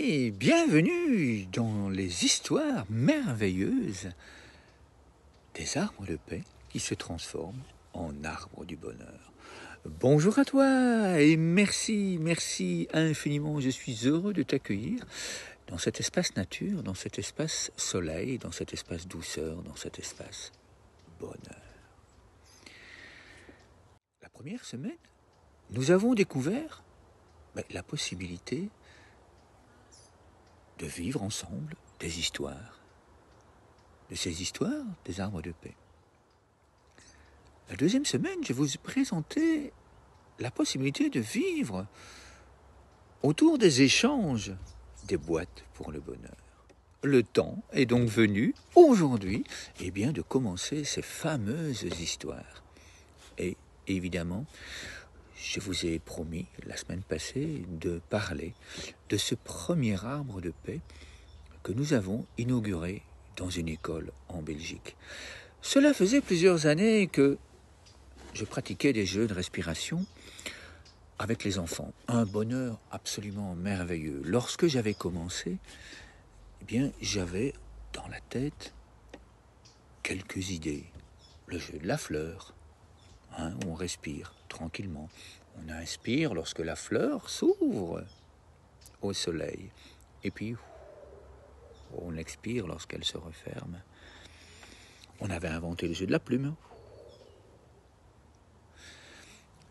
et bienvenue dans les histoires merveilleuses des arbres de paix qui se transforment en arbres du bonheur. Bonjour à toi et merci infiniment. Je suis heureux de t'accueillir dans cet espace nature, dans cet espace soleil, dans cet espace douceur, dans cet espace bonheur. La première semaine, nous avons découvert la possibilité de vivre ensemble des histoires, de ces histoires des arbres de paix. La deuxième semaine, je vous ai présenté la possibilité de vivre autour des échanges des boîtes pour le bonheur. Le temps est donc venu, aujourd'hui, de commencer ces fameuses histoires. Et évidemment, je vous ai promis la semaine passée de parler de ce premier arbre de paix que nous avons inauguré dans une école en Belgique. Cela faisait plusieurs années que je pratiquais des jeux de respiration avec les enfants. Un bonheur absolument merveilleux. Lorsque j'avais commencé, j'avais dans la tête quelques idées. Le jeu de la fleur, où on respire tranquillement. On inspire lorsque la fleur s'ouvre au soleil. Et puis, on expire lorsqu'elle se referme. On avait inventé le jeu de la plume.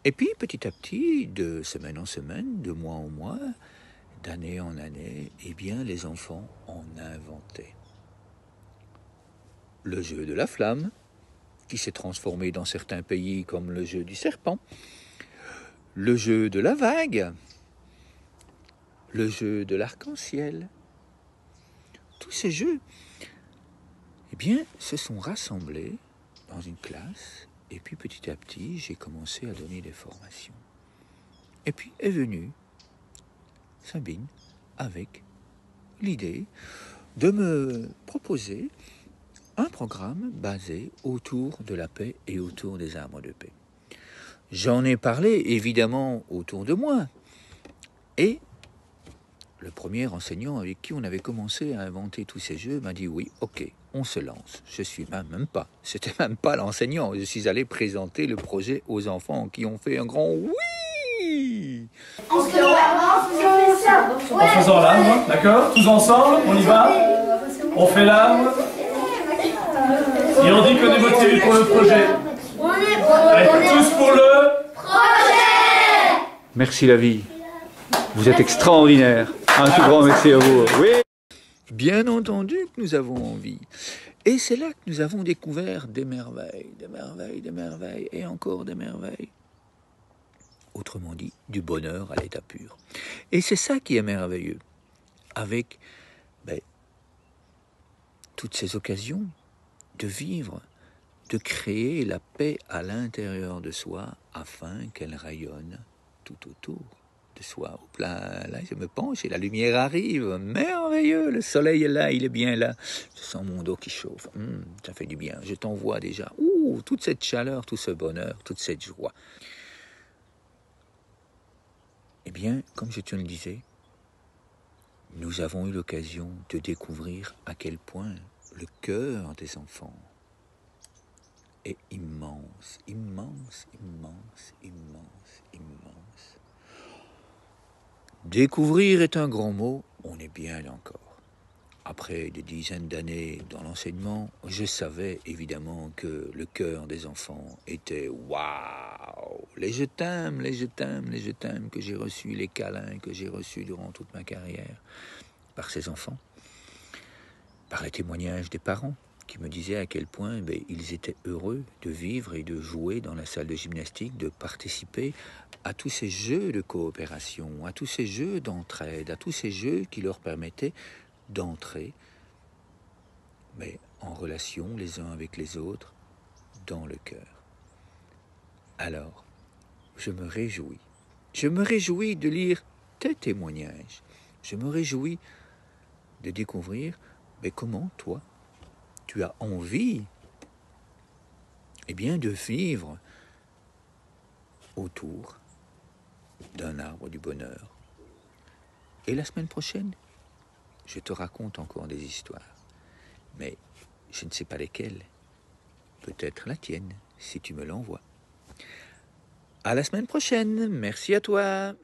Et puis, petit à petit, de semaine en semaine, de mois en mois, d'année en année, les enfants en inventaient. Le jeu de la flamme, qui s'est transformé dans certains pays comme le jeu du serpent. Le jeu de la vague. Le jeu de l'arc-en-ciel. Tous ces jeux, se sont rassemblés dans une classe. Et puis, petit à petit, j'ai commencé à donner des formations. Et puis est venue Sabine avec l'idée de me proposer un programme basé autour de la paix et autour des arbres de paix. J'en ai parlé évidemment autour de moi. Et le premier enseignant avec qui on avait commencé à inventer tous ces jeux m'a dit oui, ok, on se lance. C'était même pas l'enseignant. Je suis allé présenter le projet aux enfants qui ont fait un grand oui. En faisant l'arbre, d'accord? Tous ensemble, on y va? On fait l'arbre. Et on dit qu'on est motivé pour le projet. Allez, tous pour le projet. Merci la vie. Vous êtes extraordinaire. Un tout grand merci à vous. Oui. Bien entendu que nous avons envie. Et c'est là que nous avons découvert des merveilles, et encore des merveilles. Autrement dit, du bonheur à l'état pur. Et c'est ça qui est merveilleux. Avec toutes ces occasions de vivre, de créer la paix à l'intérieur de soi afin qu'elle rayonne tout autour de soi. Là, je me penche et la lumière arrive. Merveilleux, le soleil est là, il est bien là. Je sens mon dos qui chauffe. Ça fait du bien. Je t'envoie déjà toute cette chaleur, tout ce bonheur, toute cette joie. Comme je te le disais, nous avons eu l'occasion de découvrir à quel point le cœur des enfants est immense. Découvrir est un grand mot, on est bien là encore. Après des dizaines d'années dans l'enseignement, je savais évidemment que le cœur des enfants était waouh. Les je t'aime que j'ai reçus, les câlins que j'ai reçus durant toute ma carrière par ces enfants, par les témoignages des parents qui me disaient à quel point ils étaient heureux de vivre et de jouer dans la salle de gymnastique, de participer à tous ces jeux de coopération, à tous ces jeux d'entraide, à tous ces jeux qui leur permettaient d'entrer en relation les uns avec les autres dans le cœur. Alors, je me réjouis de lire tes témoignages, je me réjouis de découvrir comment toi, tu as envie de vivre autour d'un arbre du bonheur. Et la semaine prochaine, je te raconte encore des histoires. Mais je ne sais pas lesquelles. Peut-être la tienne, si tu me l'envoies. À la semaine prochaine. Merci à toi.